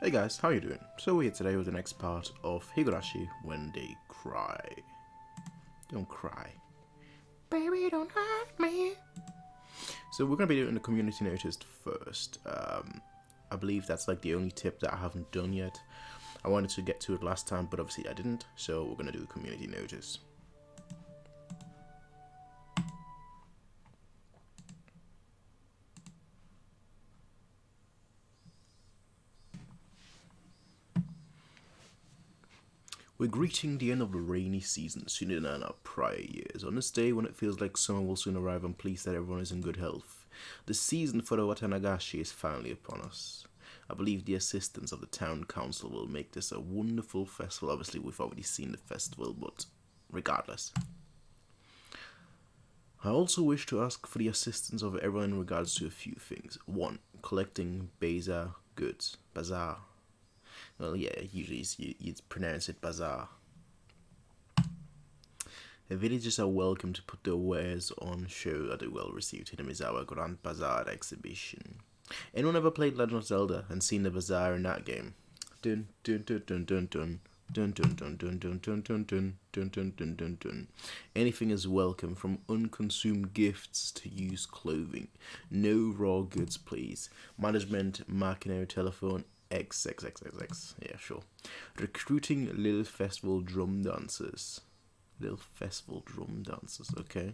Hey guys, how you doing? So we're here today with the next part of Higurashi When They Cry. Don't cry. Baby, don't hurt me. So we're going to be doing the community notice first. I believe that's like the only tip that I haven't done yet. I wanted to get to it last time, but obviously I didn't. So we're going to do a community notice. We're greeting the end of the rainy season sooner than our prior years. On this day, when it feels like summer will soon arrive, I'm pleased that everyone is in good health. The season for the Watanagashi is finally upon us. I believe the assistance of the town council will make this a wonderful festival. Obviously, we've already seen the festival, but regardless. I also wish to ask for the assistance of everyone in regards to a few things. 1. Collecting bazaar goods. Bazaar. Well, yeah, usually you'd pronounce it bazaar. The villagers are welcome to put their wares on show at the well-received Hinamizawa Grand Bazaar exhibition. Anyone ever played Legend of Zelda and seen the bazaar in that game? Dun dun dun dun dun dun. Dun dun dun dun dun dun dun dun dun dun dun dun dun. Anything is welcome, from unconsumed gifts to used clothing. No raw goods, please. Management, Marketing, telephone, XXXXX. Yeah, sure. Recruiting Lil Festival drum dancers. Lil Festival drum dancers, okay.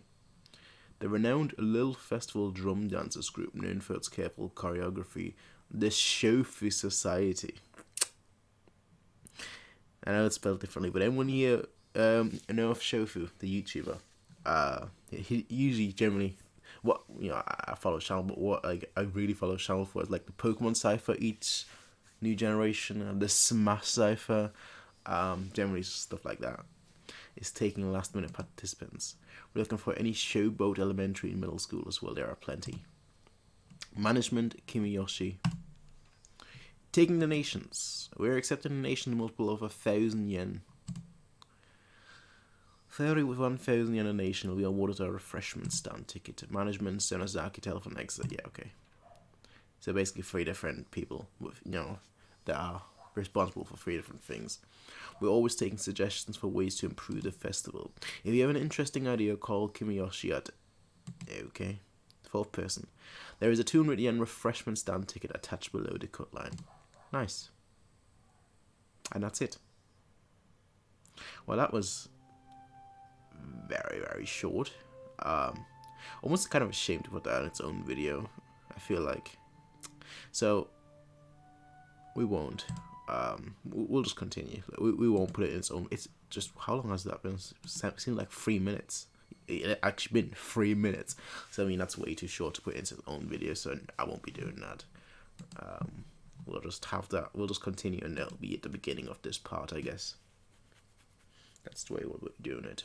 The renowned Lil Festival drum dancers group, known for its careful choreography, the Shofu Society. I know it's spelled differently, but anyone here know of Shofu, the YouTuber? He usually generally, I follow channel, but what like I really follow channel for is like the Pokemon Cypher each new generation and the Smash Cypher, generally stuff like that. Is taking last minute participants. We're looking for any showboat elementary and middle school as well. There are plenty. Management, Kimiyoshi. Taking donations. We're accepting a donation multiple of 1,000 yen. 30 with 1,000 yen donation will be awarded a refreshment stand ticket. Management, Sonozaki, telephone exit. Yeah, okay. So basically 3 different people with, that are responsible for 3 different things. We're always taking suggestions for ways to improve the festival. If you have an interesting idea, call Kimiyoshi at... Okay. 4th person. There is a 200 yen refreshment stand ticket attached below the cut line. Nice. And that's it. Well, that was very, very short. Almost kind of ashamed to put that in its own video, I feel like. So, we won't. We'll just continue. We won't put it in its own. It's just, how long has that been? It seemed like 3 minutes. It actually been 3 minutes. So I mean, that's way too short to put into its own video. So I won't be doing that. We'll just have that. We'll just continue, and it'll be at the beginning of this part, I guess. That's the way we're doing it.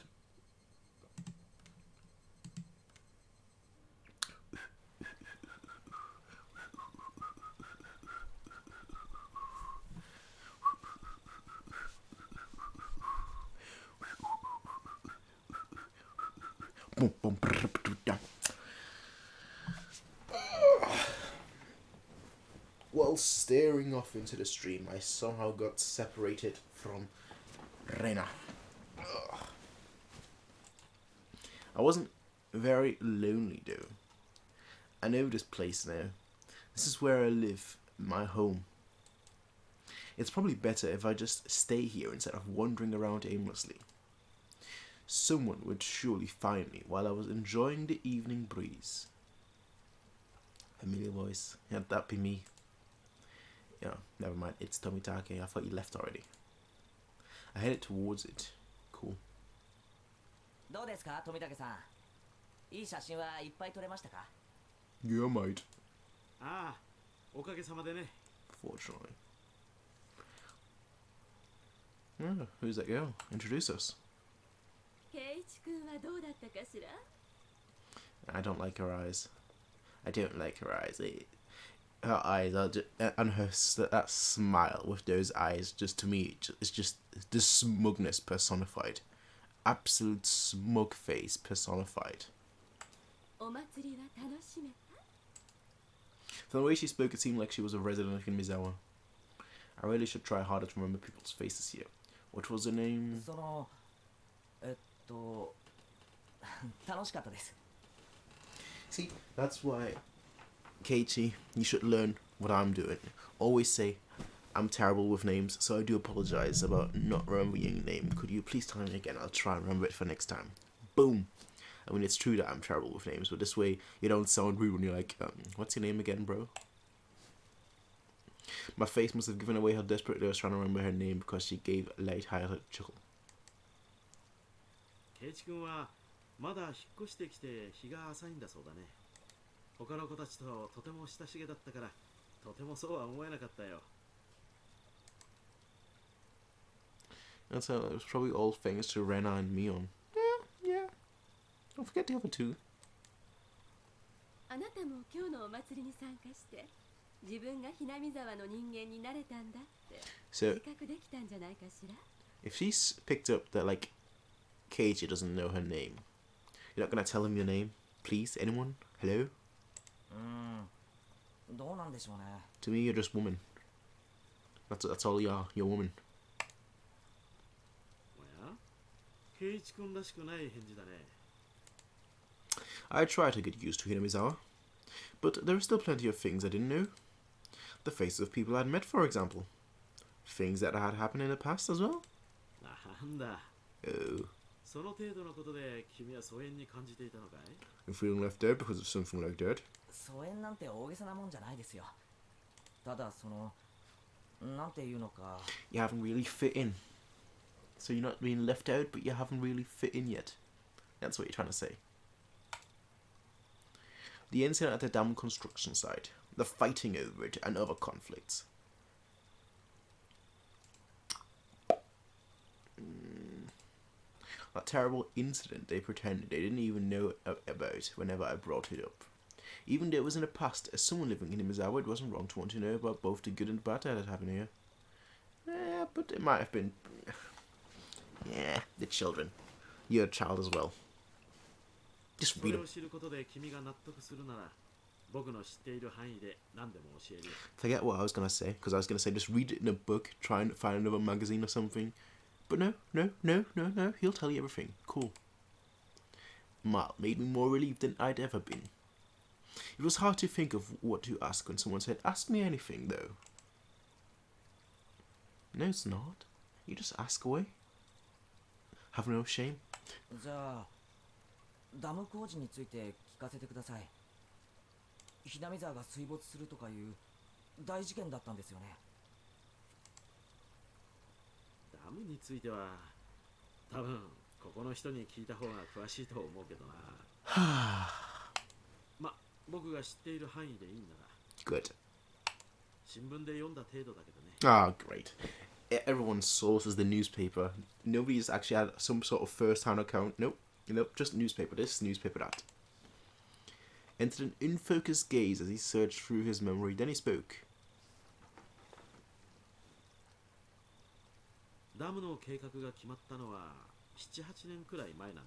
While staring off into the stream, I somehow got separated from Rena. I wasn't very lonely though. I know this place now. This is where I live, my home. It's probably better if I just stay here instead of wandering around aimlessly. Someone would surely find me while I was enjoying the evening breeze. Familiar voice. Yeah, that'd be me. Yeah, never mind. It's Tomitake. I thought you left already. I headed towards it. Cool. どうですか、富武さん。いい写真はいっぱい撮れましたか? Yeah, mate. ああ、おかげさまでね。 Fortunately. Yeah, who's that girl? Introduce us. ケイチ君はどうだったかしら? I don't like her eyes. I don't like her eyes. Her eyes are just, and that smile with those eyes, just to me, it's just the smugness personified. Absolute smug face personified. お祭りは楽しめた? From the way she spoke, it seemed like she was a resident of Hinamizawa. I really should try harder to remember people's faces here. What was the name? その楽しかったです。 See, that's why, Keiichi, you should learn what I'm doing. Always say, I'm terrible with names, so I do apologize about not remembering your name. Could you please tell me again? I'll try and remember it for next time. Boom! I mean, it's true that I'm terrible with names, but this way you don't sound rude when you're like, what's your name again, bro? My face must have given away how desperately I was trying to remember her name because she gave a light-hearted chuckle. ケイチ君はまだ引っ越してきて日が浅いんだそうだね。他の子たちととても親しげだったから、とてもそうは思えなかったよ。And so it was probably all thanks to Rena and Mion. Yeah. Don't forget the other two. あなたも今日のお祭りに参加して自分がひなみ沢の人間になれたんだって自 So 覚できたんじゃないかしら。 if she's picked up that like Keiichi doesn't know her name, you're not gonna tell him your name, please? Anyone? Hello? どうなんでしょうね。 To me, you're just woman. That's all you are. You're a woman. おや、ケイチ君らしくない返事だね。I tried to get used to Hinamizawa, but there are still plenty of things I didn't know. The faces of people I'd met, for example. Things that had happened in the past as well. なんだ。 Oh, その程度のことで君は疎遠に感じていたのかい？ you're feeling left out because of something like that. 疎遠なんて大げさなもんじゃないですよ。ただそのなんていうのか。 You haven't really fit in. So you're not being left out, but you haven't really fit in yet. That's what you're trying to say. The incident at the dam construction site, the fighting over it, and other conflicts. That terrible incident they pretended they didn't even know about whenever I brought it up. Even though it was in the past, as someone living in Himizawa, it wasn't wrong to want to know about both the good and bad that had happened here. Yeah, but it might have been... Yeah, the children. You're a child as well. Just そ read れ them. を知ることで君が納得するなら、僕の知っている範囲で何でも教えるよ。 Forget what I was going to say, because I was going to say just read it in a book, try and find another magazine or something. But no, he'll tell you everything. Cool. Mal made me more relieved than I'd ever been. It was hard to think of what to ask when someone said, ask me anything, though. No, it's not. You just ask away. Have no shame. じゃあダム工事について聞かせてください。ひなみ沢が水没するとかいう大事件だったんですよね。ダムについては、多分ここの人に聞いた方が詳しいと思うけどな。ま、僕が知っている範囲でいいんなら。 Good. 新聞で読んだ程度だけどね。 Ah, great. Everyone's source is the newspaper. Nobody's actually had some sort of first-hand account. Nope. Just newspaper this, newspaper that. Entered an unfocused gaze as he searched through his memory. Then he spoke. ダムの計画が決まったのは7、8年くらい前なんだ。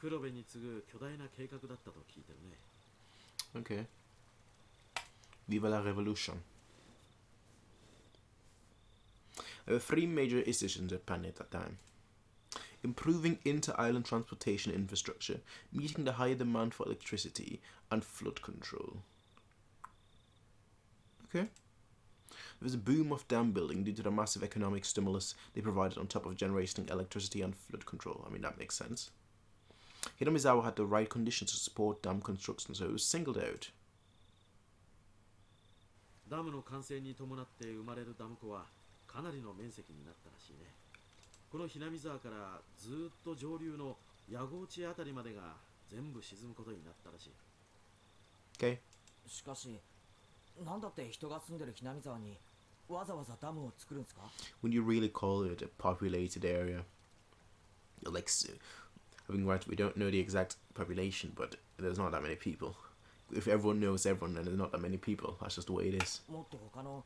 黒部に次ぐ巨大な計画だったと聞いてるね。 Okay. Viva la revolution. There were three major issues in Japan at that time. Improving inter-island transportation infrastructure, meeting the higher demand for electricity, and flood control. Okay. There was a boom of dam building due to the massive economic stimulus they provided on top of generating electricity and flood control. I mean, that makes sense. Hinamizawa had the right conditions to support dam construction, so it was singled out. ダムの完成に伴って生まれるダム湖はかなりの面積になったらしいね。このひなみ沢からずーっと上流の矢郷地あたりまでが全部沈むことになったらしい。 Okay. しかしなんだって人が住んでるひなみ沢にわざわざダムを作るんですか？ Would you really call it a populated area? Like, I mean, right, we don't know the exact population, but there's not that many people. If everyone knows everyone, then there's not that many people. That's just the way it is. もっと他の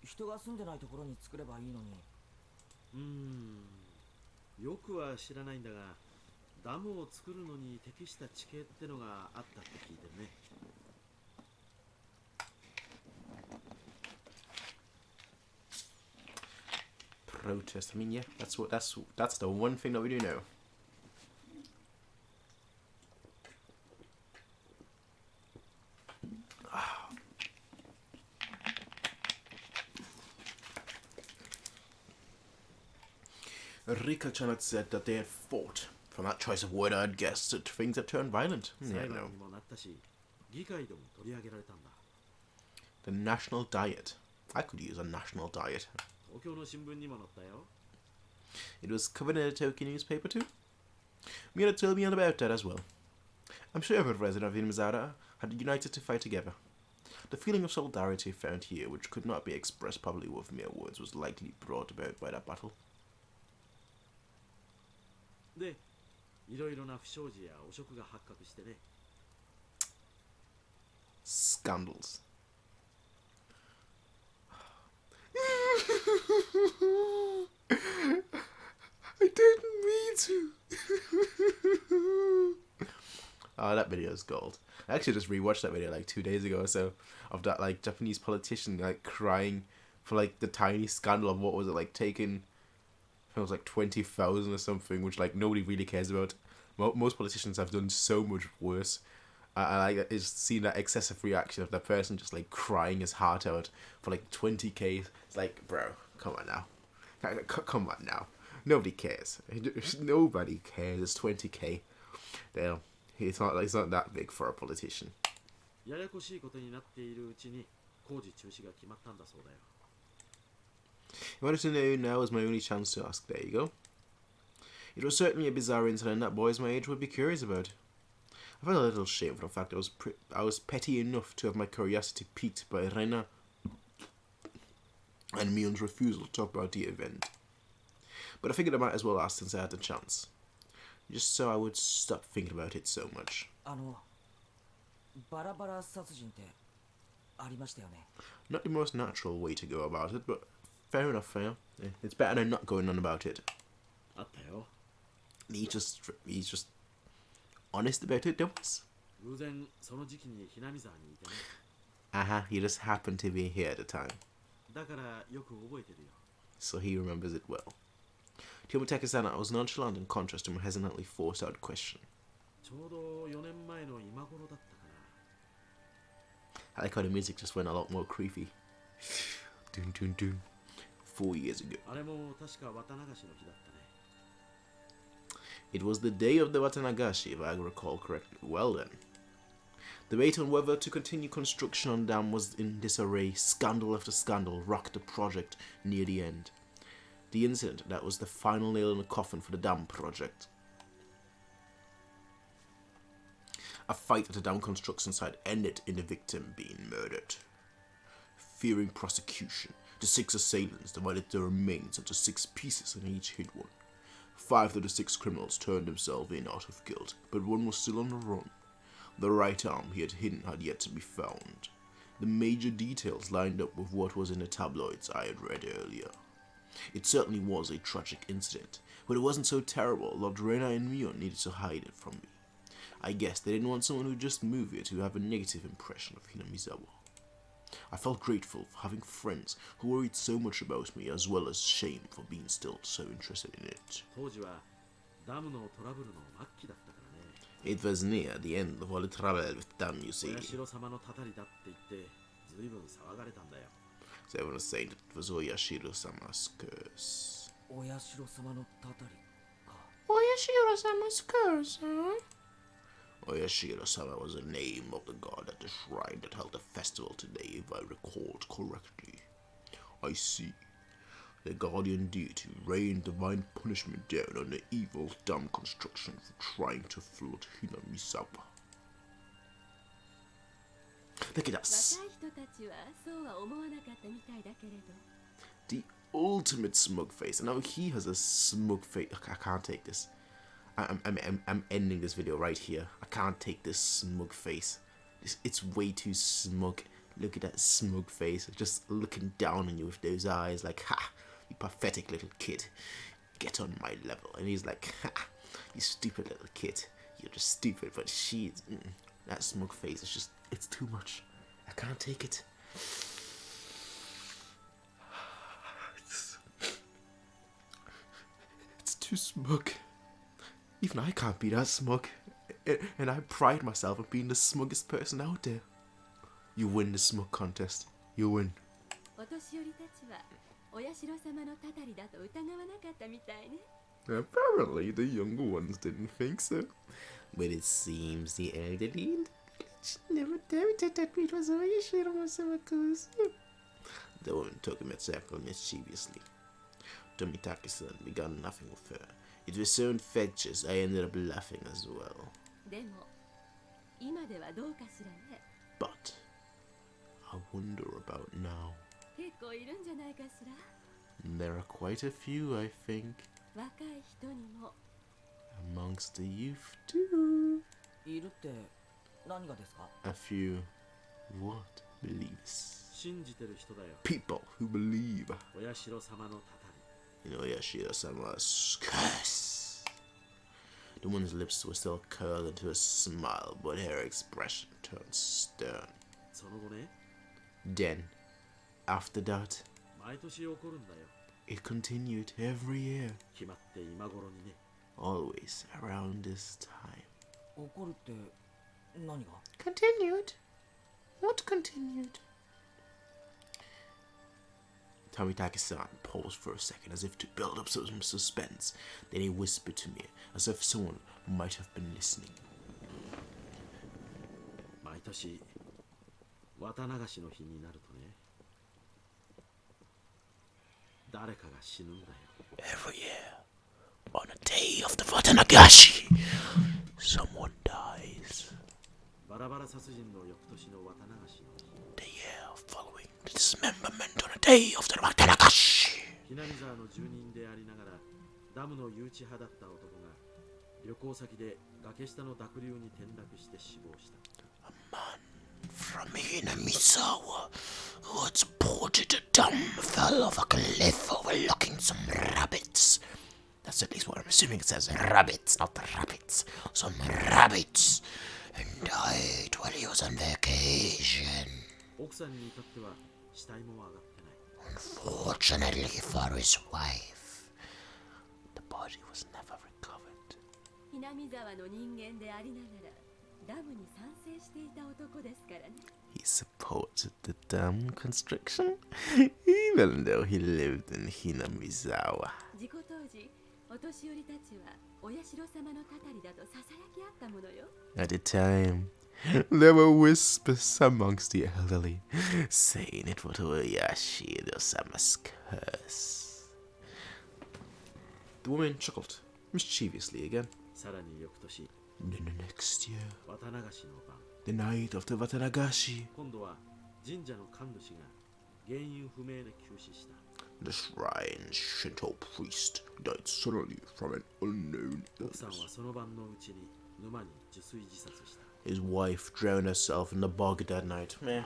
人が住んでないところに作ればいいのに。よくは知らないんだが、ダムを作るのに適した地形ってのがあったって聞いてるね。protest. I mean, yeah, that's the one thing that we do know. Rika-chan had said that they had fought. From that choice of word, I'd guessed that things had turned violent. Yeah, 裁判 no. にもなったし議会でも取り上げられたんだ The national diet. I could use a national diet. 東京の新聞にも載ったよ It was covered in a Tokyo newspaper too. Mira told me all about that as well. I'm sure every resident of Inmazara had united to fight together. The feeling of solidarity found here, which could not be expressed probably with mere words, was likely brought about by that battle. でいろいろな不祥事や汚職が発覚してね Scandals. I didn't mean to. Oh, that video is gold. I actually just rewatched that video like 2 days ago or so of that like Japanese politician like crying for like the tiny scandal of what was it like taking. I think it was like 20,000 or something, which like nobody really cares about. Most politicians have done so much worse. I like just seeing that excessive reaction of that person just like crying his heart out for like 20k. It's like, bro, come on now, come on now. Nobody cares. Nobody cares. It's 20k. Damn, it's not that big for a politician. ややこしいことになっているうちに工事中止が決まったんだそうだよ If I wanted to know now is my only chance to ask. There you go. It was certainly a bizarre incident that boys my age would be curious about. I felt a little shame for the fact I was petty enough to have my curiosity piqued by Rena and Mion's refusal to talk about the event. But I figured I might as well ask since I had the chance. Just so I would stop thinking about it so much. バラバラ殺人ってありましたよね Not the most natural way to go about it, but fair enough, fair. Yeah, it's better than not going on about it. あったよ He's just honest about it, Thomas. 偶然その時期にひなみ沢にいてね He just happened to be here at the time. だからよく覚えてるよ So he remembers it well. Tomoteca-san was nonchalant in contrast to my hesitantly forced out question. ちょうど4年前の今頃だったか I like how the music just went a lot more creepy. Dun dun dun. 4 years ago. なあれも確か綿流しの日だったね It was the day of the Watanagashi, if I recall correctly. Well then. Debate on whether to continue construction on the dam was in disarray. Scandal after scandal rocked the project near the end. The incident that was the final nail in the coffin for the dam project. A fight at the dam construction site ended in the victim being murdered. Fearing prosecution, the 6 assailants divided the remains into 6 pieces and each hid one. 5 of the 6 criminals turned themselves in out of guilt, but one was still on the run. The right arm he had hidden had yet to be found. The major details lined up with what was in the tabloids I had read earlier. It certainly was a tragic incident, but it wasn't so terrible that Rena and Mion needed to hide it from me. I guess they didn't want someone who just moved here to have a negative impression of Hinamizawa. I felt grateful for having friends who worried so much about me, as well as shame for being still so interested in it. 当時はダムのトラブルの末期だったからね It was near the end of all the trouble with them, you see. 親代様のたたりだって言って随分騒がれたんだよ So everyone was saying that it was Oyashiro-sama's curse. 親代様のたたりか Oyashiro-sama's curse, huh? Oyashiro-sama was the name of the god at the shrine that held the festival today, if I recalled correctly. I see. The guardian deity rained divine punishment down on the evil dam construction for trying to flood Hinamizawa. Look at us. 若い人たちはそうは思わなかったみたいだけれど The ultimate smug face. And now he has a smug face. I can't take this. I'm ending this video right here. I can't take this smug face. It's way too smug. Look at that smug face. Just looking down on you with those eyes like, ha, you pathetic little kid. Get on my level. And he's like, ha, you stupid little kid. You're just stupid. But she's... that smug face is just... it's too much. I can't take it. too smug. Even I can't be that smug. And I pride myself on being the smuggest person out there. You win the smug contest. You win. お年寄りたちはお社様のたたりだと疑わなかったみたいね。Apparently, the younger ones didn't think so. But it seems the elderly never doubted that it was Oyashiro-sama-cause. The woman took him at circle mischievously. Tomitaki-san began laughing with her. It was so infectious, I ended up laughing as well. でも今ではどうかしらね。 But I wonder about now. 結構いるんじゃないかしら。 There are quite a few, I think. 若い人にも。 Amongst the youth, too. いるって何がですか？ A few what believes. 信じてる人だよ。 People who believe お社様のたたり。 in Oyashiro-sama's curse. The woman's lips were still curled into a smile, but her expression turned stern. その後ね、 Then, after that, 毎年起こるんだよ。 it continued every year, 決まって今頃にね。 always around this time. 怒るって何が？ Continued? What continued? Tomitaki-san paused for a second as if to build up some suspense. Then he whispered to me as if someone might have been listening. 毎年綿流しの日になるとね、誰かが死ぬんだよ。 Every year, on a day of the Watanagashi, someone dies. バラバラ殺人の翌年の綿流しの日、 The year following the dismemberment on a day of the Watanagashi. ひなみ沢の住人でありながらダムの誘致派だった男が旅行先で崖下の濁流に転落して死亡した。 A man from Hinamizawa who had supported a dam fell off a cliff overlooking some rabbits. That's at least what I'm assuming it says. Rabbits, not the rabbits. Some rabbits. And died while he was on vacation. 奥さんに至っては死体も上がってない。 Unfortunately for his wife, the body was never recovered. ひなみ沢の人間でありながらダムに賛成していた男ですからね。 He supported the dam construction, even though he lived in Hinamizawa. 事故当時、お年寄りたちはお社様のたたりだとささやき合ったものよ。 At the time, there were whispers amongst the elderly, saying it was Oyashiro-sama's curse. The woman chuckled, mischievously again. さらに翌年、 And then the next year, 綿流しの晩、 the night of the Watanagashi, 今度は神社の神主が原因不明で急死した。 the shrine's Shinto priest died suddenly from an unknown 奥さんは illness. その晩のうちに沼に受水自殺した。 His wife drowned herself in the bog that night. Meh.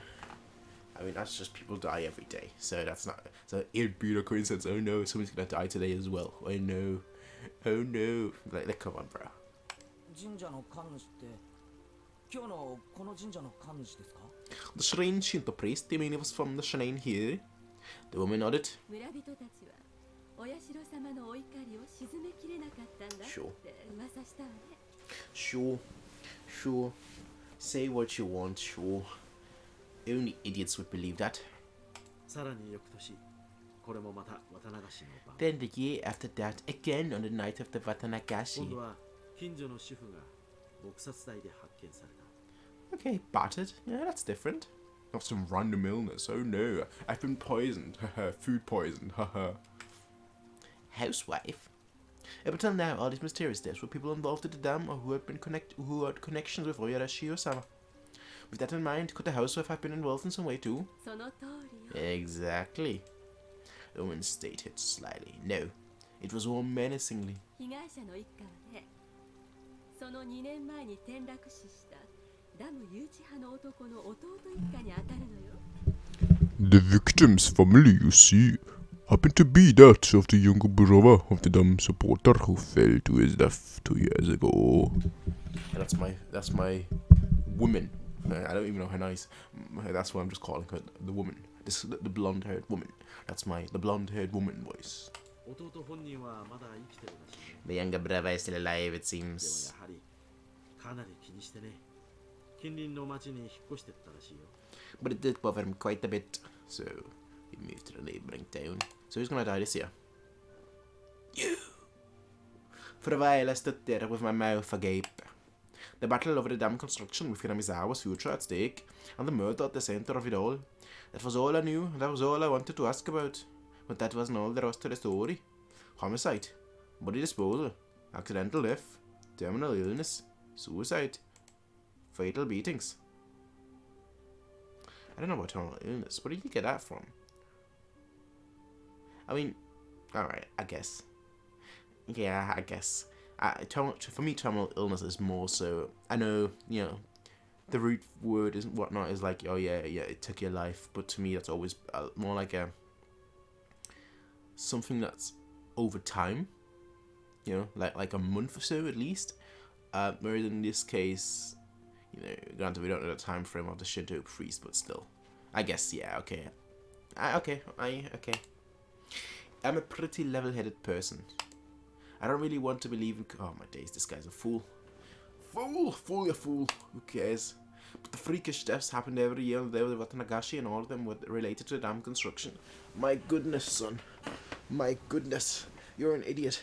I mean, that's just people die every day. So that's not... So it'd be a coincidence. Oh no, somebody's gonna die today as well. Oh no. Oh no. Like, come on, bro. 神社の神主って今日のこの神社の神主ですか？ The shrine Shinto priest, do you mean it was from the shrine here? The woman nodded. 村人たちはお社様のお怒りを鎮めきれなかったんだって噂したわね。 Sure. Sure. Say what you want, sure. Only idiots would believe that. さらに翌年、これもまた綿流しの晩。 Then the year after that, again on the night of the 今 Watanagashi. 度は近所の主婦が撲殺体で発見された。 Okay, battered. Yeah, that's different. Not some random illness. Oh no, I've been poisoned. Haha, food poisoned. Haha. Housewife. Up until now, all these mysterious deaths were people involved at the dam or who had connections with Oyashiro-sama. With that in mind, could the housewife have been involved in some way too? その通りよ。 Exactly. The woman stated slyly. No, it was more menacingly. 被害者の一家はね、その2年前に転落死したダム誘致派の男の弟一家に当たるのよ。 The victim's family, you see, happened to be that of the younger brother of the dam supporter who fell to his death 2 years ago. That's my woman. I don't even know her nice. That's why I'm just calling her the woman. The blonde-haired woman. That's the blonde-haired woman voice. 弟本人はまだ生きてるらしいね。 The younger brother is still alive, it でも seems. やはりかなり気にしてね、近隣の町に引っ越してったらしいよ。 But it did bother him quite a bit, so he moved to the neighboring town. So who's gonna die this year? You! For a while I stood there with my mouth agape. The battle over the dam construction with Hinamizawa's future at stake, and the murder at the center of it all. That was all I knew, and that was all I wanted to ask about. But that wasn't all there was to the story. Homicide, body disposal, accidental death, terminal illness, suicide, fatal beatings. I don't know about terminal illness. Where did you get that from? I mean, alright, I guess. Yeah, I guess. For me, terminal illness is more so, I know, you know, the root word is whatnot is like, oh yeah, it took your life. But to me, that's always more like something that's over time. You know, like a month or so at least. Whereas in this case, you know, granted we don't know the time frame of the Shinto priest, but still, I guess yeah, okay. Okay. I'm a pretty level-headed person. I don't really want to believe in. Oh my days, this guy's a fool. Fool, you fool. Who cares? But the freakish deaths happened every year there with Watanagashi, and all of them were related to dam construction. My goodness, son. My goodness. You're an idiot.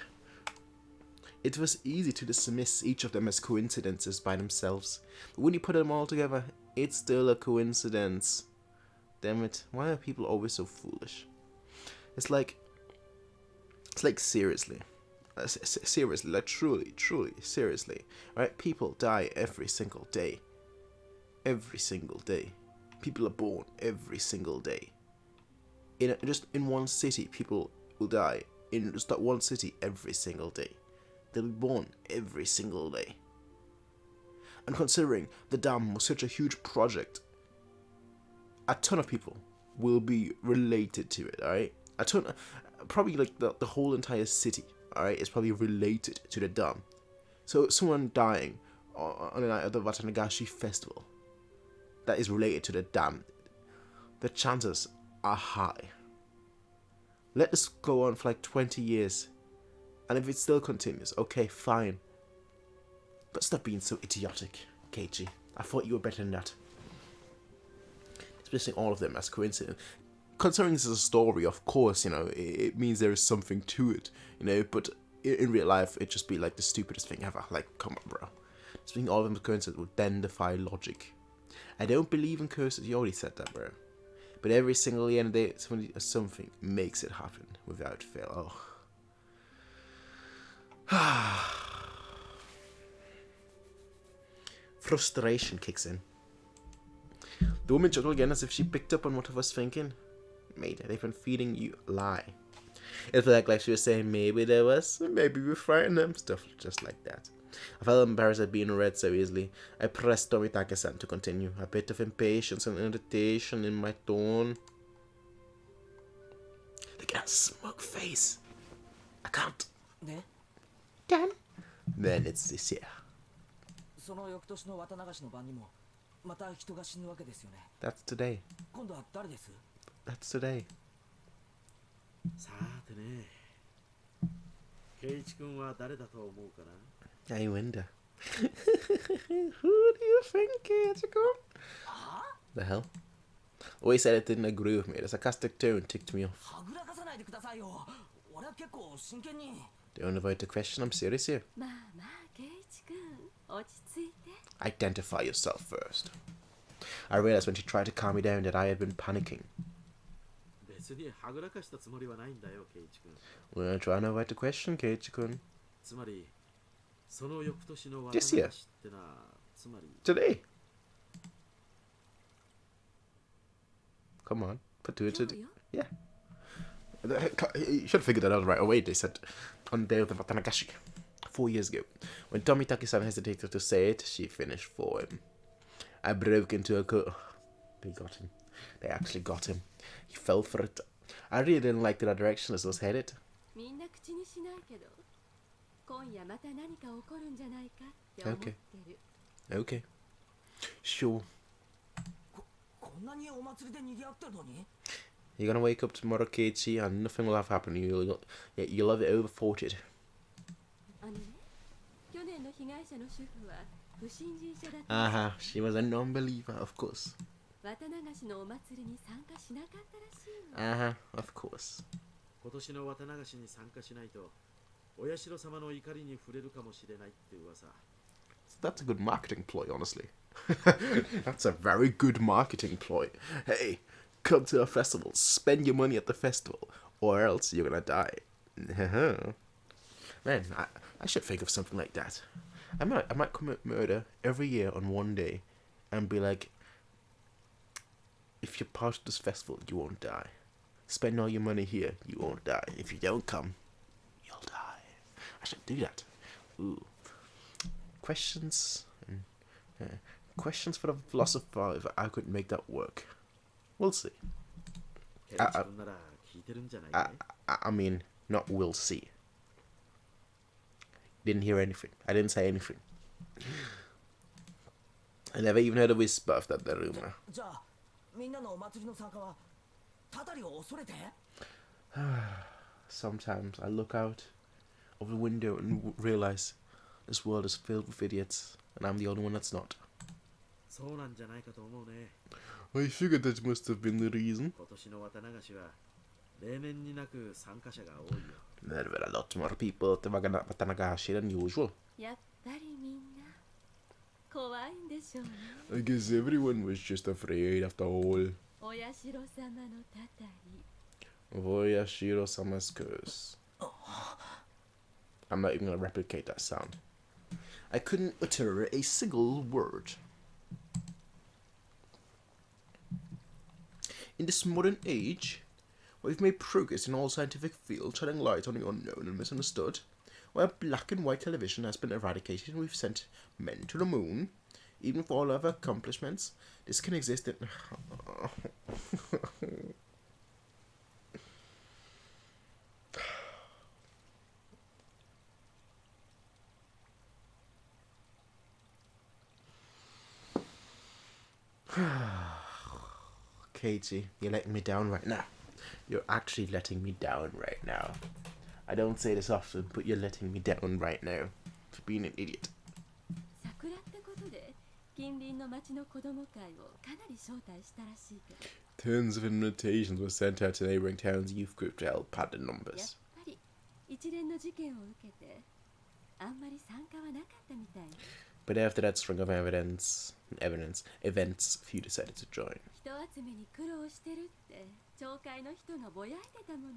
It was easy to dismiss each of them as coincidences by themselves. But when you put them all together, it's still a coincidence. Damn it. Why are people always so foolish? It's like seriously. Seriously, like truly, seriously. Right? People die every single day. Every single day. People are born every single day. Just in one city, people will die. In just that one city every single day. They'll be born every single day. And considering the dam was such a huge project, a ton of people will be related to it, alright? A ton, probably like the whole entire city, alright, is probably related to the dam. So someone dying on the night of the Watanagashi festival that is related to the dam, the chances are high. Let this go on for like 20 years. And if it still continues, okay, fine. But stop being so idiotic, Keiichi. I thought you were better than that. Especially all of them as coincidence. Considering this is a story, of course, you know, it means there is something to it, you know, but in real life, it'd just be like the stupidest thing ever. Like, come on, bro. Speaking all of them as coincidence would then defy logic. I don't believe in curses, you already said that, bro. But every single year and day, something makes it happen without fail. Oh. Frustration kicks in. The woman chuckled again as if she picked up on what I was thinking. Mate, they've been feeding you a lie. It felt like she was saying maybe there was, maybe we frightened them, stuff just like that. I felt embarrassed at being read so easily. I pressed Tomitake-san to continue, a bit of impatience and irritation in my tone. Look at that smug face. I can't. Done. Then it's this year. その翌年の綿流しの晩にもまた人が死ぬわけですよね。 That's today. 今度は誰です？ That's today. さてね、ケイイチ君は誰だと思うかな？ I wonder. Who do you think, Keiichi-kun? The hell? Always said it didn't agree with me. The sarcastic tone ticked me off. はぐらかさないでくださいよ。俺は結構真剣に。 Don't avoid the question, I'm serious here. まあまあケイチ君落ち着いて Identify yourself first. I realized when she tried to calm me down that I had been panicking. 別にはぐらかしたつもりはないんだよ、ケイイチ君。 We're trying to avoid the question, Keiichi-kun. つまり、その翌年の綿 This 流 year. しってのは、つまり。 Today. Come on, put two to 今日よ yeah. You should have figured that out right away. They said on the day of the Watanagashi 4 years ago. When Tomitake-san hesitated to say it, she finished for him. I broke into a They got him. They actually got him. He fell for it. I really didn't like the direction this was headed. みんな口にしないけど今夜また何か起こるんじゃないかって思ってる Okay. Sure. こんなにお祭りで賑わってるのに？ You're gonna wake up tomorrow, Keiichi, and nothing will have happened. You'll have it overthought. あのね、去年の被害者の主婦は不審人者だった。She was a non-believer, of course. 綿流しのお祭りに参加しなかったらしいの。Of course. 今年の綿流しに参加しないとお社様の怒りに触れるかもしれないって噂。 That's a good marketing ploy, honestly. That's a very good marketing ploy. Hey, come to a festival, spend your money at the festival, or else you're gonna die. Man, I should think of something like that. I might commit murder every year on one day, and be like, if you're part of this festival, you won't die. Spend all your money here, you won't die. If you don't come, you'll die. I should do that. Ooh. Questions for the philosopher if I could make that work. We'll see. ケンチ君なら聞いてるんじゃないかね。 I mean, not we'll see. Didn't hear anything. I didn't say anything. I never even heard a whisper of that rumor. じゃあみんなのお祭りの参加はたたりを恐れて？ Sometimes I look out of the window and realize this world is filled with idiots, and I'm the only one that's not. そうなんじゃないかと思うね。 I figured that must have been the reason. 今年の綿流しは例年になく参加者が多いよ。 There were a lot more people at the Watanagashi than usual. やっぱりみんな怖いんでしょうね。 I guess everyone was just afraid after all. お社様のたたり。 Voyashiro-sama's curse. I'm not even gonna replicate that sound. I couldn't utter a single word. In this modern age, where we've made progress in all scientific fields, shedding light on the unknown and misunderstood, where black and white television has been eradicated and we've sent men to the moon, even for all other accomplishments, this can exist in... Katie, you're letting me down right now. You're actually letting me down right now. I don't say this often, but you're letting me down right now for being an idiot. 桜ってことで近隣の町の子供会をかなり招待したらしいけど。 Tons of invitations were sent out to neighboring towns' youth group to help pad the やっ numbers. ぱり一連の事件を受けてあんまり参加はなかったみたい。 But after that string of events, few decided to join. 人集めに苦労してるって町会の人がぼやいてたもの。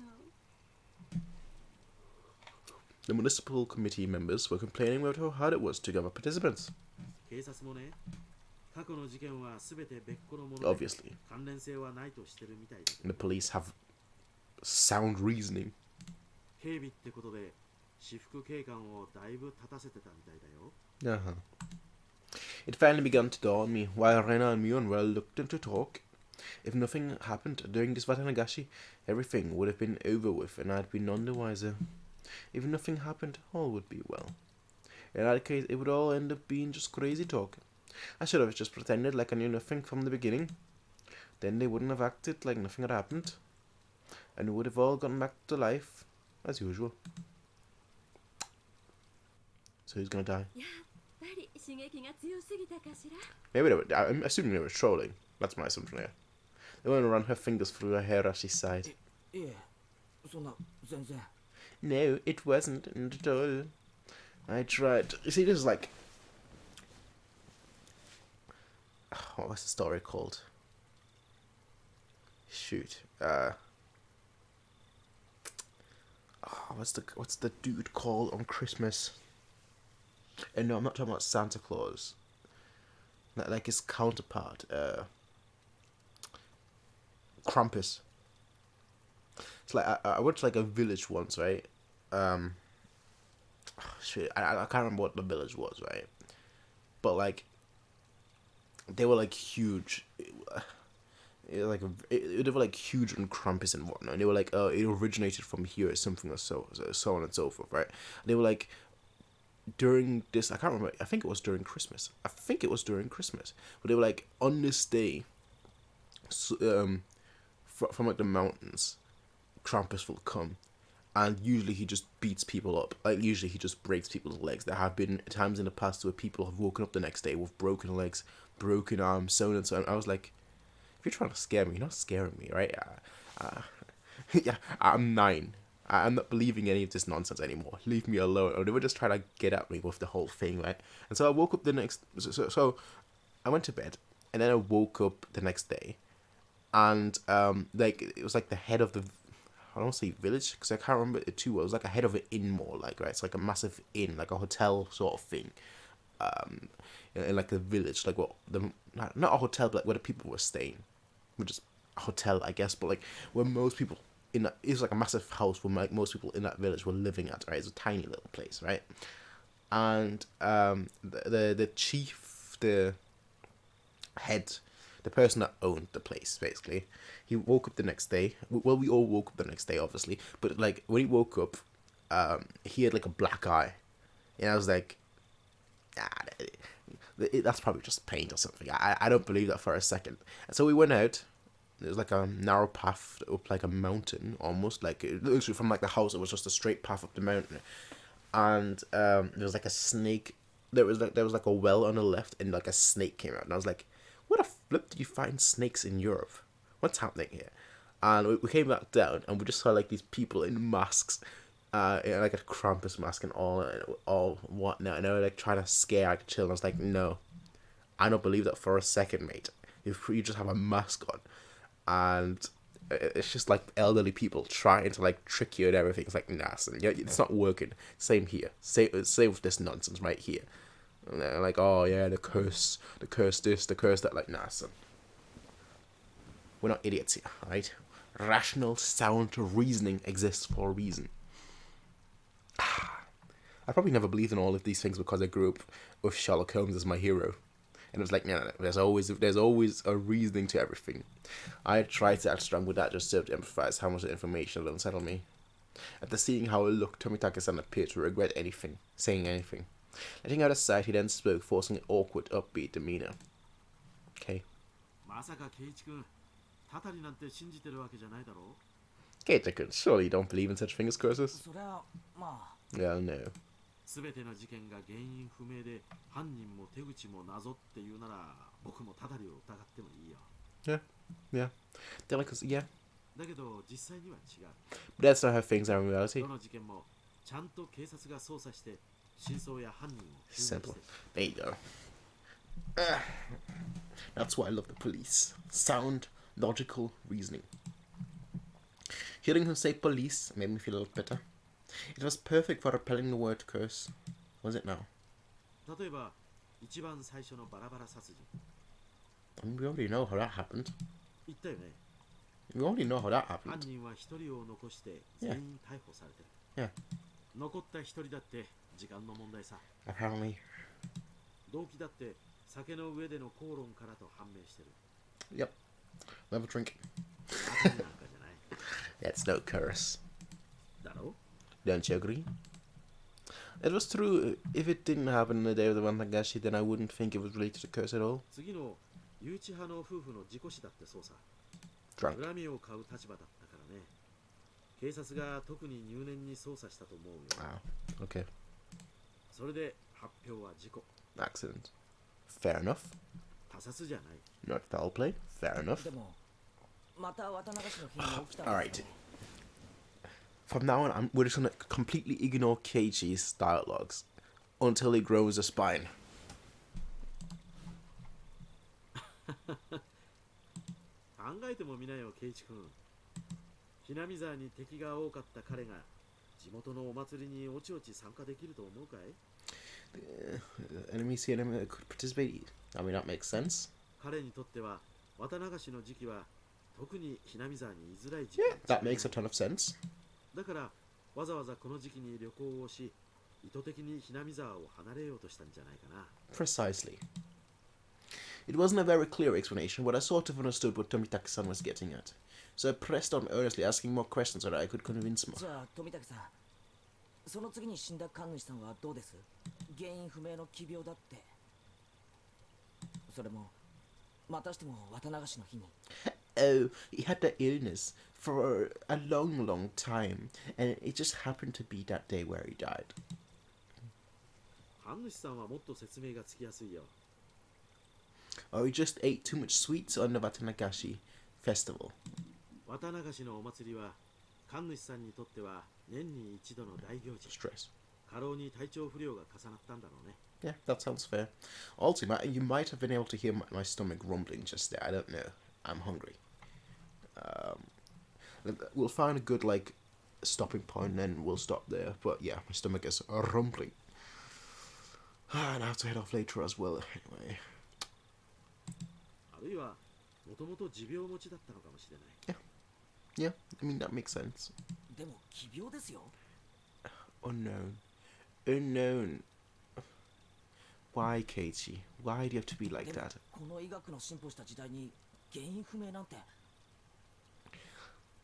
The municipal committee members were complaining about how hard it was to gather participants. 警察もね、過去の事件はすべて別個のもので Obviously. 関連性はないとしてるみたいだけ And ど the police have sound reasoning. 警備ってことで私服警官をだいぶ立たせてたみたいだよ。 It finally began to dawn on me while Rena and Mion were reluctant to talk. If nothing happened during this Watanagashi, everything would have been over with and I'd be none the wiser. If nothing happened, all would be well. In that case, it would all end up being just crazy talk. I should have just pretended like I knew nothing from the beginning. Then they wouldn't have acted like nothing had happened. And we would have all gone back to life, as usual. So who's gonna die? やっぱり刺激が強すぎたかしら。 Maybe they were, I'm assuming they were trolling. That's my assumption here. They want to run her fingers through her Higurashi's side. いえ、そんな全然。 No, it wasn't at all. I tried. You see, this is like... What was the story called? Shoot. What's the dude called on Christmas? And no, I'm not talking about Santa Claus. Like his counterpart, Krampus. It's like I went to like a village once, right? Shit, I can't remember what the village was, right? But like, they were like huge. They were like huge on Krampus and whatnot. And they were like, it originated from here or something or so on and so forth, right? And they were like, during this, I can't remember. I think it was during Christmas. But they were like, on this day, from like the mountains, Krampus will come, and usually he just beats people up. Like usually he just breaks people's legs. There have been times in the past where people have woken up the next day with broken legs, broken arms, so on and so on. I was like, if you're trying to scare me, you're not scaring me, right? Yeah, I'm 9. I'm not believing any of this nonsense anymore. Leave me alone. Or they were just trying to get at me with the whole thing, right? And so I woke up the next. So I went to bed, and then I woke up the next day, and like it was like the head of the. I don't say village because I can't remember it too well. It was like a head of an inn, more like, right? It's like a massive inn, like a hotel sort of thing. In like a village, like what the not a hotel, but like where the people were staying, which is a hotel, I guess, but like where most people in that, it was like a massive house where like most people in that village were living at, right? It's a tiny little place, right? And the chief, the head, the person that owned the place, basically, he woke up the next day. Well, we all woke up the next day, obviously, but like when he woke up, he had like a black eye, and I was like, that's probably just paint or something. I don't believe that for a second. And so we went out. There was like a narrow path up like a mountain, almost like literally from like the house. It was just a straight path up the mountain, and there was like a snake. There was like a well on the left, and like a snake came out. And I was like, "Where the flip did you find snakes in Europe? What's happening here?" And we came back down, and we just saw like these people in masks. Like a Krampus mask and all whatnot, and they were like trying to scare like children. I was like, no, I don't believe that for a second, mate. If you just have a mask on, and it's just like elderly people trying to like trick you and everything. It's like, nah, son, it's not working. Same here. Same with this nonsense right here. And they're like, oh yeah, the curse this, the curse that. Like, nah, son. We're not idiots here, right? Rational, sound reasoning exists for a reason. I probably never believed in all of these things because I grew up with Sherlock Holmes as my hero. And it was like, no, there's always a reasoning to everything. I tried to act strong with that just to emphasize how much the information will unsettle me. After seeing how it looked, Tomitake-san appeared to regret saying anything. Letting out a sigh, he then spoke, forcing an awkward, upbeat demeanor. Okay. Keiichi-kun, surely you don't believe in such things as curses? Well, no. すべての事件が原因不明で犯人も手口も謎っていうなら僕もただりを疑ってもいいよ。Yeah. They're like, yeah. だけど実際には違う。But that's not how things are in reality. どの事件もちゃんと警察が捜査して真相や犯人を究明して。Simple. There you go. That's why I love the police. Sound, logical reasoning. Hearing him say police made me feel a little better. It was perfect for repelling the word curse. Was it now? 例えば一番最初のバラバラ殺人。I mean, we already know how that happened. 言ったよね。We already know how that 犯 happened. 人は一人を残して全員逮捕されてる。 Yeah. 残った一人だって時間の問題さ。 Apparently. 動機だって酒の上での口論からと判明してる。 Yep. We'll have a drink. なんかじゃない。 That's no curse. だろ Don't you agree? It was true. If it didn't happen on the day of the Onikakushi, then I wouldn't think it was related to curse at all. 次の誘致派の夫婦の事故死だってそうさ。 Drunk. 恨みを買う立場だったからね。警察が特に入念に捜査したと思うよ。 Wow. Okay. それで発表は事故。 Accident. Fair enough. 他殺じゃない。 Not foul play. Fair enough. でもまた渡流しの日に起きたん All です right. よ。 From now on, we're just gonna completely ignore Keiichi's dialogues until he grows a spine. 考えてもみなよ、ケイチ君。ひなみ沢に敵が多かった彼が地元のお祭りにおちおち参加できると思うかい？ Enemy see enemy that could participate. I mean, that makes sense. 彼にとっては綿流しの時期は特にひなみ沢に居づらい時期 Yeah, that makes a ton of sense. だからわざわざこの時期に旅行をし意図的にひなみ沢を離れようとしたんじゃないかな。 Precisely. It wasn't a very clear explanation, but I sort of understood what Tomitake-san was getting at. So I pressed on earnestly, asking more questions so that I could convince more. じゃあ富武さん、その次に死んだ神主さんはどうです？原因不明の奇病だって。それもまたしても綿流しの日に。oh, he had that illness for a long, long time, and it just happened to be that day where he died. 神主さんはもっと説明がつきやすいよ。 Or he just ate too much sweets on the Watanagashi festival. 綿流しのお祭りは神主さんにとっては年に一度の大行事。 Stress. 過労に体調不良が重なったんだろうね。 Yeah, that sounds fair. Also, you might have been able to hear my stomach rumbling just there. I don't know. I'm hungry. We'll find a good, like, stopping point and then we'll stop there. But yeah, my stomach is rumbling. And I have to head off later as well, anyway. あるいはもともと持病持ちだったのかもしれない。 Yeah, I mean, that makes sense. でも奇病ですよ。 Unknown. Unknown. Why, Katie? Why do you have to be like でも that? この医学の進歩した時代に原因不明なんて。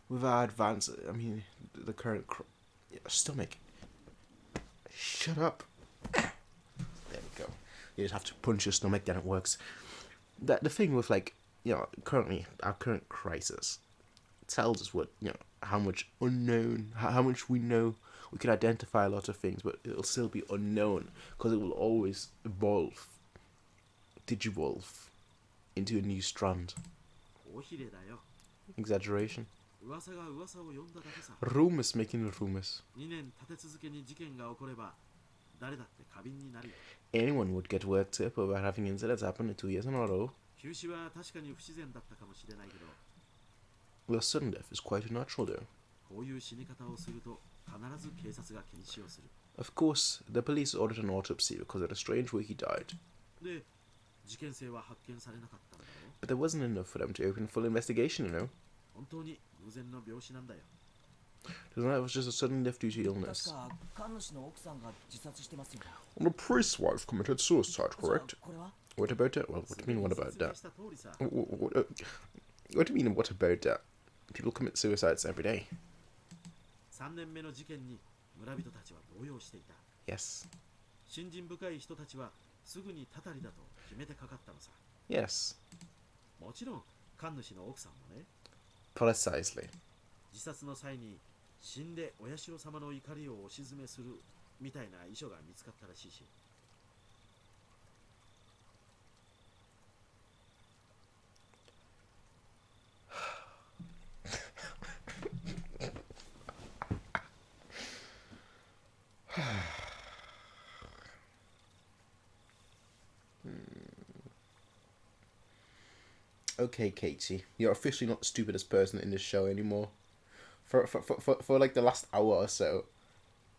With our advance, I mean, the current stomach. Shut up. There we go. You just have to punch your stomach, then it works. The thing with, like, you know, currently, our current crisis tells us what, you know, how much unknown, how much we know. We can identify a lot of things, but it'll still be unknown because it will always evolve, digivolve into a new strand. 大ひれだよ。 Exaggeration. 噂が噂を呼んだだけさ。 Rumors making rumors. 2年立て続けに事件が起これば誰だって過敏になるよ。 Anyone would get worked up over having incidents happen in 2 years in a row. 休止は確かに不自然だったかもしれないけど、 Well, sudden death is quite natural, though. こういう死に方をすると必ず警察が検視をする。 Of course, the police ordered an autopsy because of the strange way he died. で、事件性は発見されなかったんだろう。 But there wasn't enough for them to open a full investigation, you know. 本当に偶然の病死なんだよ。 It was just a sudden death due to 確 illness. か神主の奥さんが自殺してますよ。 The priest's wife committed suicide, じゃあ correct? これは What about that? Well, what do you mean, what about 説明 that? した通りさ。 What do you mean, what about that? People commit suicides every day. 3年目の事件に村人たちは動揺していた。 Yes. 信心深い人たちはすぐにたたりだと決めてかかったのさ。 Yes. もちろん神主の奥さんもね、 Precisely. 自殺の際に死んでお社様の怒りをお鎮めするみたいな遺書が見つかったらしいし。 Okay, Katie, you're officially not the stupidest person in this show anymore. For like the last hour or so,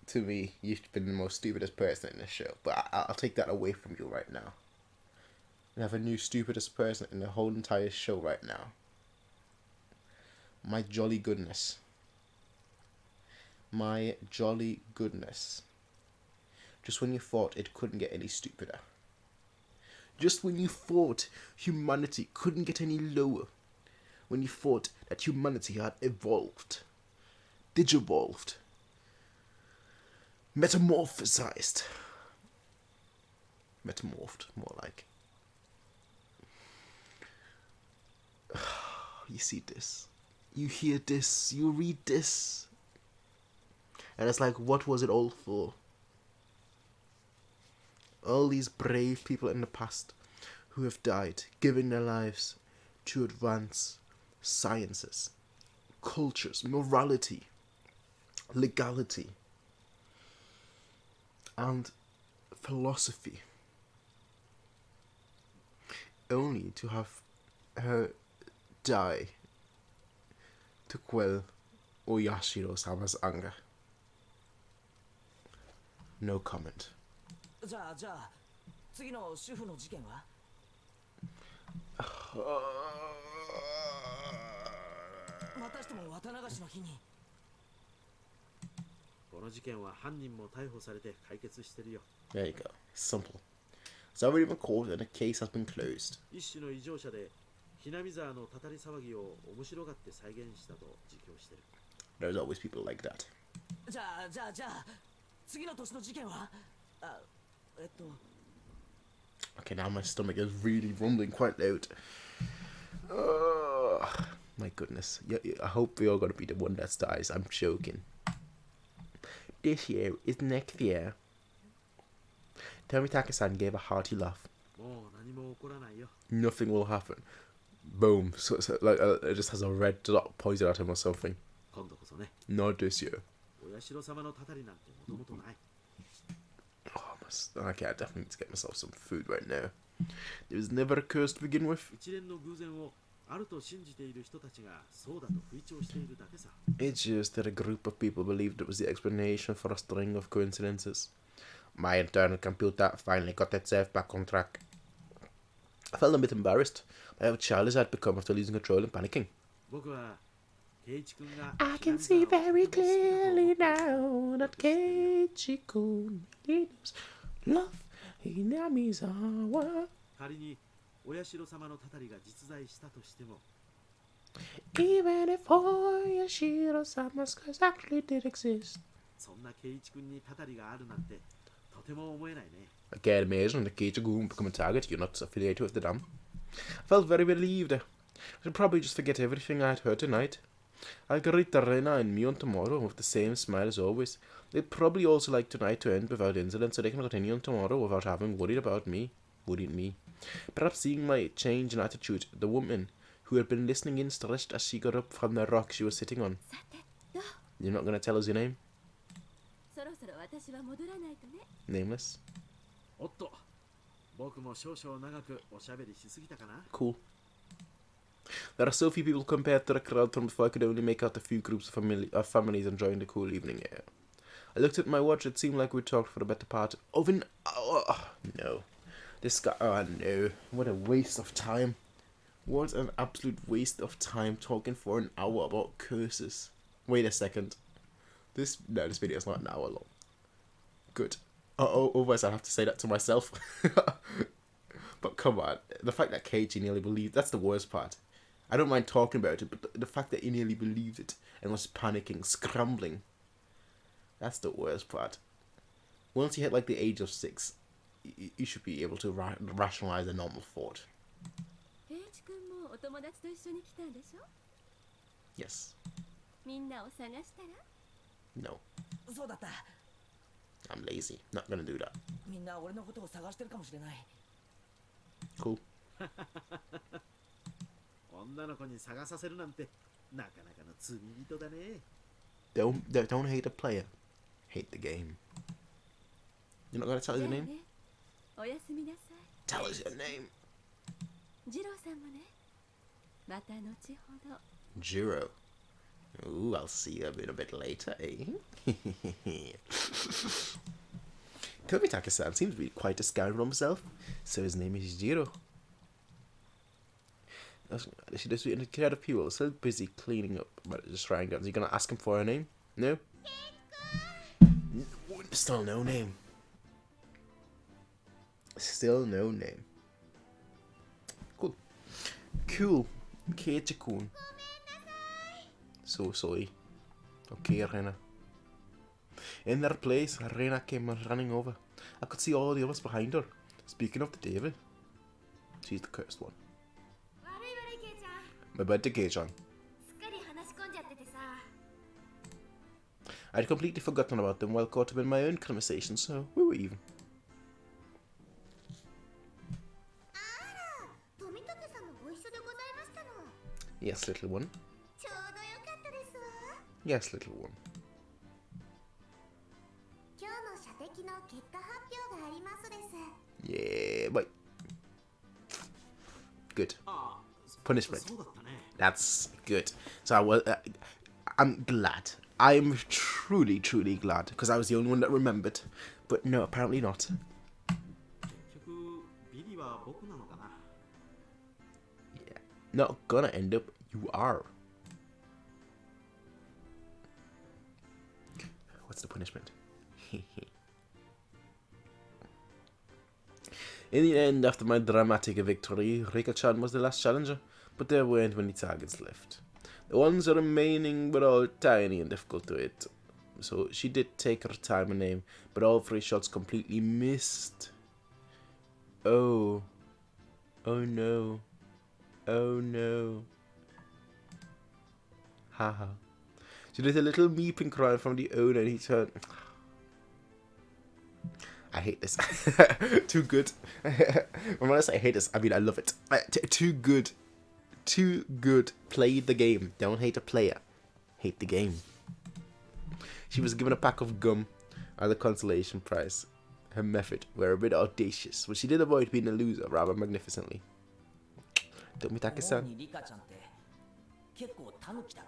to me, you've been the most stupidest person in this show. But I'll take that away from you right now. We have a new stupidest person in the whole entire show right now. My jolly goodness. My jolly goodness. Just when you thought it couldn't get any stupider. Just when you thought humanity couldn't get any lower. When you thought that humanity had evolved. Digivolved. Metamorphosized. Metamorphed, more like. You see this. You hear this. You read this. And it's like, what was it all for? All these brave people in the past who have died, giving their lives to advance sciences, cultures, morality, legality, and philosophy, only to have her die to quell Oyashiro-sama's anger. No comment. じゃあ次の主婦の事件は？またしても綿流しの日に。この事件は犯人も逮捕されて解決してるよ。 There you go. Simple. It's already been caught and the case has been closed. 一種の異常者でひなみ沢のたたり騒ぎを面白がって再現したと自供してる。 There's always people like that. じゃあ次の年の事件は？Okay, now my stomach is really rumbling quite loud. My goodness. I hope we are going to be the one that dies. I'm joking. This year is next year. Tomitaka-san gave a hearty laugh. もう何も起こらないよ。 Nothing will happen. Boom. So like it just has a red dot pointed at him or something. 今度こそね。 Not this year. お社様のたたりなんてもともとない。 Okay, I definitely need to get myself some food right now. It was never a curse to begin with. 一連の偶然をあると信じている人たちがそうだと吹聴しているだけさ。 It's just that a group of people believed it was the explanation for a string of coincidences. My internal computer finally got itself back on track. I felt a bit embarrassed by how childish I'd become after losing control and panicking. 僕は圭一君が I can see very clearly now that Keiichi-kun knows love Hinamizawa. 仮にお社様のたたりが実在したとしても Even if Oyashiro-sama's curse actually did exist. そんな圭一君にたたりがあるなんてとても思えないね。 I can't imagine that Keiichi-kun become a target. You're not affiliated with the dam. I felt very relieved. I should probably just forget everything I'd heard tonight. I'll greet Rena and Mion tomorrow with the same smile as always. They'd probably also like tonight to end without incident so they can continue on tomorrow without having worried me. Perhaps seeing my change in attitude, the woman who had been listening in stretched as she got up from the rock she was sitting on. You're not going to tell us your name? そろそろ私は戻らないとね。 Nameless. おっと、僕も少々長くおしゃべりしすぎたかな。 Cool. There are so few people compared to the crowd from before I could only make out a few groups of families enjoying the cool evening air. I looked at my watch. It seemed like we'd talked for the better part of an hour. Oh, no. This guy... Oh, no. What a waste of time. What an absolute waste of time talking for an hour about curses. Wait a second. This video is not an hour long. Good. Otherwise I'd have to say that to myself. But come on. The fact that Keiichi nearly believed... That's the worst part. I don't mind talking about it, but the fact that he nearly believed it and was panicking, scrambling, that's the worst part. Once you hit like the age of 6, you should be able to rationalize a normal thought. 圭一君もお友達と一緒に来たんでしょ？ Yes. みんなを探したら？ No. そうだった。 I'm lazy. Not gonna do that. みんな俺のことを探してるかもしれない。 Cool. 女の子に探させるなんてなかなかの罪人だね。 Don't hate the player. Hate the game. You're not gonna tell us your じゃあ name? ね、おやすみなさい。 Tell us your name. ジローさんもね。また後ほど。 Jiro. Ooh, I'll see you a bit later, eh? Tomitaka-san seems to be quite a scoundrel himself, so his name is Jiro. She does in a crowd of people, so busy cleaning up about the shrine grounds. Are you gonna ask him for her name? No? Still no name. Still no name. Cool. Cool. Keiichi-kun. So sorry. Okay, Rena. In their place, Rena came running over. I could see all the others behind her. Speaking of the devil, she's the cursed one. My birthday, Kei-chan. I'd completely forgotten about them while caught up in my own conversation, so we were even. Yes, little one. Yes, little one. Yeah, bye. Good. Punishment. そうだったね。 That's good. So I'm glad. I'm truly, truly glad because I was the only one that remembered. But no, apparently not. 結局ビリは僕なのかな。 Yeah. Not gonna end up. You are. What's the punishment? In the end, after my dramatic victory, Rika-chan was the last challenger, but there weren't many targets left. The ones remaining were all tiny and difficult to hit, so she did take her time and aim, but all 3 shots completely missed. Oh. Oh no. Oh no. Haha. She did a little meeping cry from the owner and he turned. I hate this. Too good. When I say I hate this, I mean I love it. Too good. Too good. Play the game. Don't hate a player. Hate the game. She was given a pack of gum as a consolation prize. Her method were a bit audacious, but she did avoid being a loser rather magnificently. Tomitake-san. リカちゃんって結構タヌキだろ。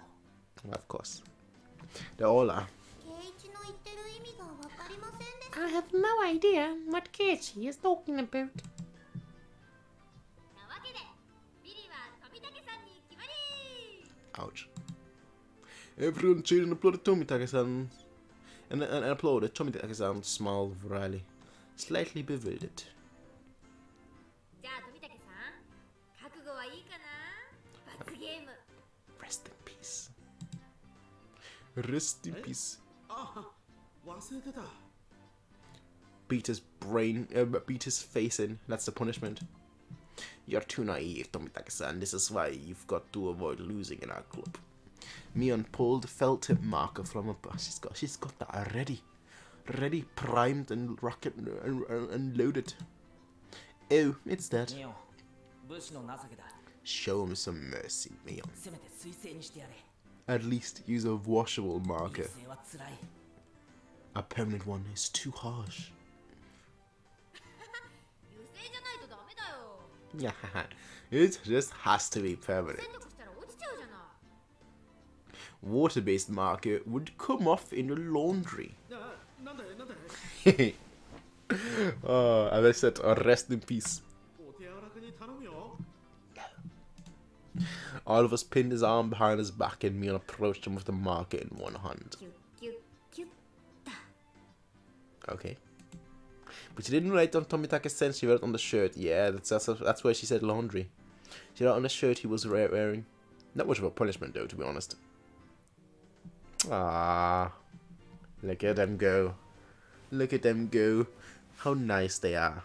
Of course. They all are. 圭一の言ってる意味がわかりませんでした。 I have no idea what Keiichi is talking about. なわけでビリは富武さんに決まり。 Ouch. Everyone cheered and applauded Tomitake-san. And applauded Tomitake-san smiled wryly, slightly bewildered. じゃあ富武さん、覚悟はいいかな。罰ゲーム。 Rest in peace. Rest in peace. あ、忘れてた。 Beat his face in. That's the punishment. You're too naive, Tomitake-san. This is why you've got to avoid losing in our club. Mion pulled felt tip marker from a bus. She's got that already. Ready, primed and rocket and loaded. Oh, it's dead. ミオン、武士の情けだ。 Show him some mercy, Mion. せめて水星にしてやれ。 At least use a washable 水 marker. 星は辛い。 A permanent one is too harsh. 油性じゃないとダメだよ。 Yeah, it just has to be permanent. 洗濯したら落ちちゃうじゃない。 Water-based marker would come off in the laundry. なんだいなんだい。 Oh, as I said, rest in peace. お手柔らかに頼むよ。 All of us pinned his arm behind his back and Mion approached him with the marker in one hand. キュッキュッキュッだ。 Okay. But she didn't write on Tomitake-sen, she wrote on the shirt. Yeah, that's where she said laundry. She wrote on the shirt he was wearing. Not much of a punishment though, to be honest. Ah, look at them go. Look at them go. How nice they are.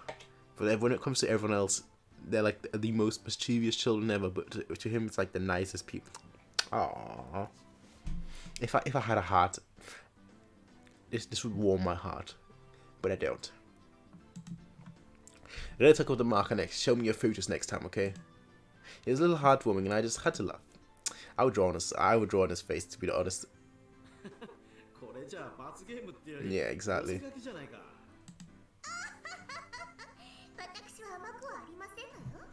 But when it comes to everyone else, they're like the most mischievous children ever. But to him, it's like the nicest people. Ah. If I had a heart, this would warm my heart. But I don't. I'm gonna talk about the marker next. Show me your photos next time, okay? It was a little heartwarming, and I just had to laugh. I would draw on his face, to be honest. これじゃあ罰ゲームってより。 Yeah, exactly. 寄せ書きじゃないか。私は甘くはありませんのよ。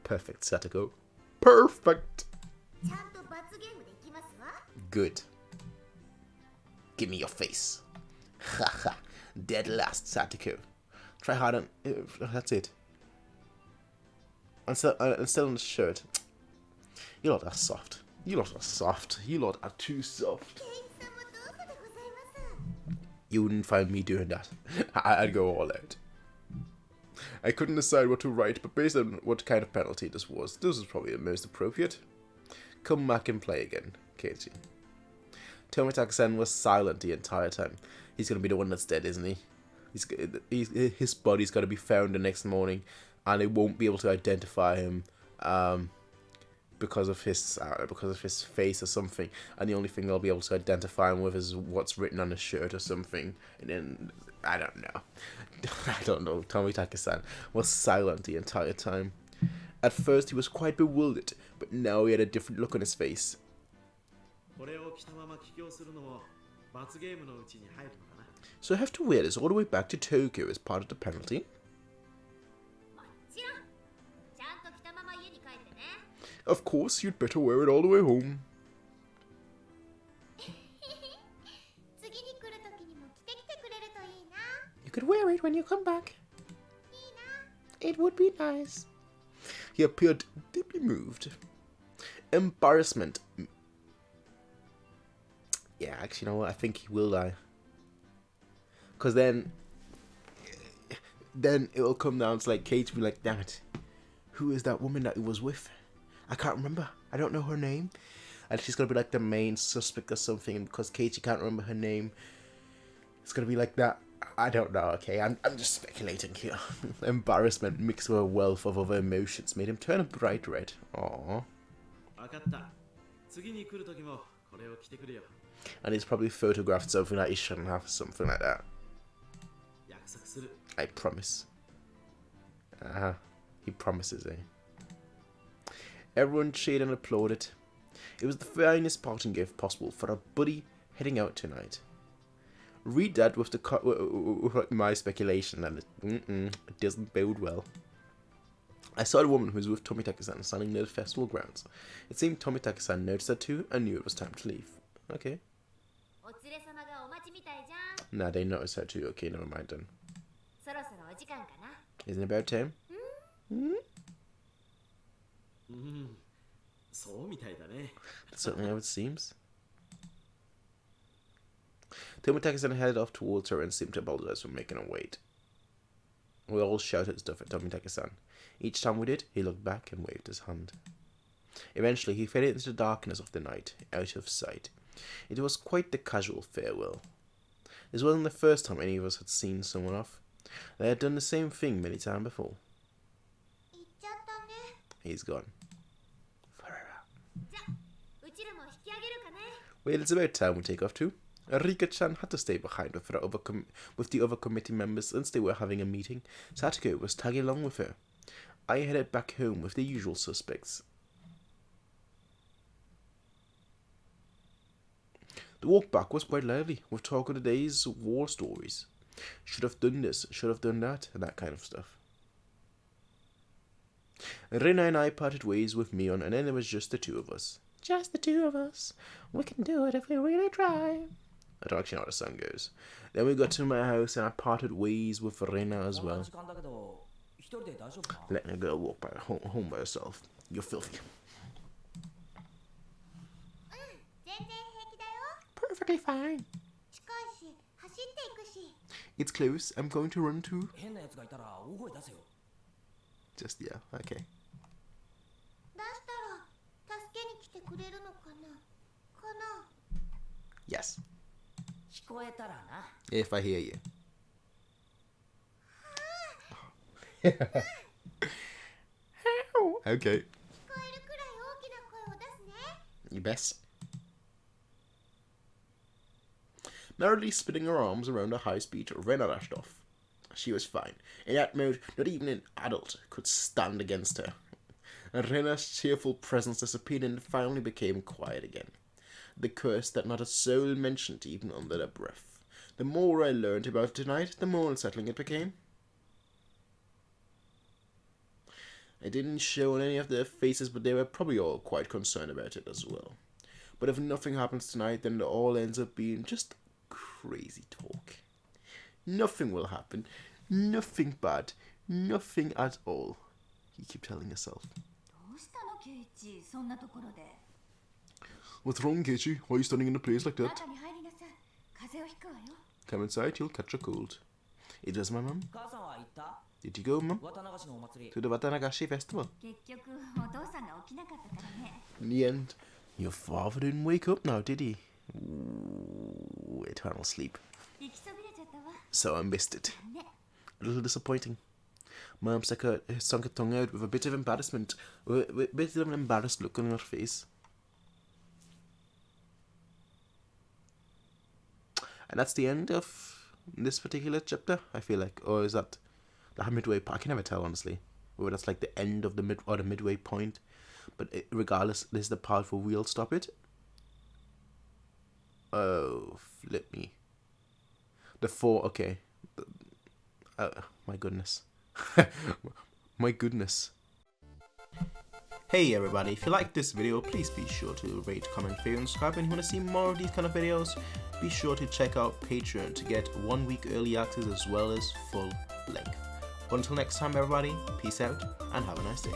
Perfect, Satoko. Perfect. ちゃんと罰ゲームできますわ。 Good. Give me your face. Haha. Dead last, Satoko. Try hard on. That's it. And still on the shirt. You lot are soft. You lot are soft. You lot are too soft. 圭一さんもどうぞでございます。 You wouldn't find me doing that. I'd go all out. I couldn't decide what to write, but based on what kind of penalty this was probably the most appropriate. Come back and play again, Keiichi. Tomitake-san was silent the entire time. He's gonna be the one that's dead, isn't he? His body's gotta be found the next morning, and they won't be able to identify him because of his face or something. And the only thing they'll be able to identify him with is what's written on his shirt or something. And then I don't know. I don't know. Tomitake-san was silent the entire time. At first he was quite bewildered, but now he had a different look on his face. これを着たまま帰郷するのも罰ゲームのうちに入るのかな。 So I have to wear this all the way back to Tokyo as part of the penalty? もちろん。ちゃんと着たまま家に帰ってね。 Of course, you'd better wear it all the way home. 次に来る時にも着てきてくれるといいな。 You could wear it when you come back. いいな。 It would be nice. He appeared deeply moved. Embarrassment. Yeah, actually, you know what? I think he will die. Because then it will come down to like Kate will be like, damn it, who is that woman that he was with? I can't remember. I don't know her name. And she's going to be like the main suspect or something. And because Kate can't remember her name, it's going to be like that. I don't know, okay? I'm just speculating here. Embarrassment mixed with a wealth of other emotions made him turn a bright red. Aww. わかった。次に来る時もこれを着てくるよ。 And he's probably photographed something that he shouldn't have, something like that. 約束する。 I promise. He promises, eh? Everyone cheered and applauded. It was the finest parting gift possible for a buddy heading out tonight. Read that with my speculation that it doesn't bode well. I saw a woman who was with Tomitaka-san standing near the festival grounds. It seemed Tomitaka-san noticed her too and knew it was time to leave. Okay. Nah, they noticed her too. Okay, never mind then. Isn't it about time? That's certainly how it seems. Tomitaka-san headed off towards her and seemed to apologize for making her wait. We all shouted stuff at Tomitaka-san. Each time we did, he looked back and waved his hand. Eventually, he faded into the darkness of the night, out of sight. It was quite the casual farewell. This wasn't the first time any of us had seen someone off. They had done the same thing many times before. He's gone. Forever. Well, it's about time we take off too. Rika-chan had to stay behind with the other committee members since they were having a meeting. Satoko was tagging along with her. I headed back home with the usual suspects. The walk back was quite lively, with talk of the day's war stories. Should have done this, should have done that, and that kind of stuff. Rena and I parted ways with Mion, and then it was just the two of us. Just the two of us. We can do it if we really try. I don't actually know how the song goes. Then we got to my house and I parted ways with Rena as well. Letting a girl walk by home by herself. You're filthy. Perfectly fine. It's close. I'm going to run too. Just, yeah, okay. Yes. If I hear you. Okay. You best. Merrily spinning her arms around a high speed, Rena dashed off. She was fine. In that mode, not even an adult could stand against her. And Rena's cheerful presence disappeared and finally became quiet again. The curse that not a soul mentioned even under their breath. The more I learned about it tonight, the more unsettling it became. I didn't show on any of their faces, but they were probably all quite concerned about it as well. But if nothing happens tonight, then it all ends up being just crazy talk. Nothing will happen. Nothing bad. Nothing at all. You keep telling yourself. What's wrong, Keiichi? Why are you standing in a place like that? Come inside, you'll catch a cold. It was my mum. Did you go, Mum? To the Watanagashi festival. In the end, your father didn't wake up now, did he? Ooh, eternal sleep. So I missed it. A little disappointing. Mum sunk her tongue out with a bit of embarrassment, with a bit of an embarrassed look on her face. And that's the end of this particular chapter, I feel like. Or is that the midway point? I can never tell, honestly. Whether that's like the end of the midway point. But regardless, this is the part where we'll stop it. Oh, flip me. The 4, okay. My goodness. My goodness. Hey everybody, if you like this video, please be sure to rate, comment, favorite, and subscribe. And if you want to see more of these kind of videos, be sure to check out Patreon to get 1 week early access as well as full length. Until next time everybody, peace out and have a nice day.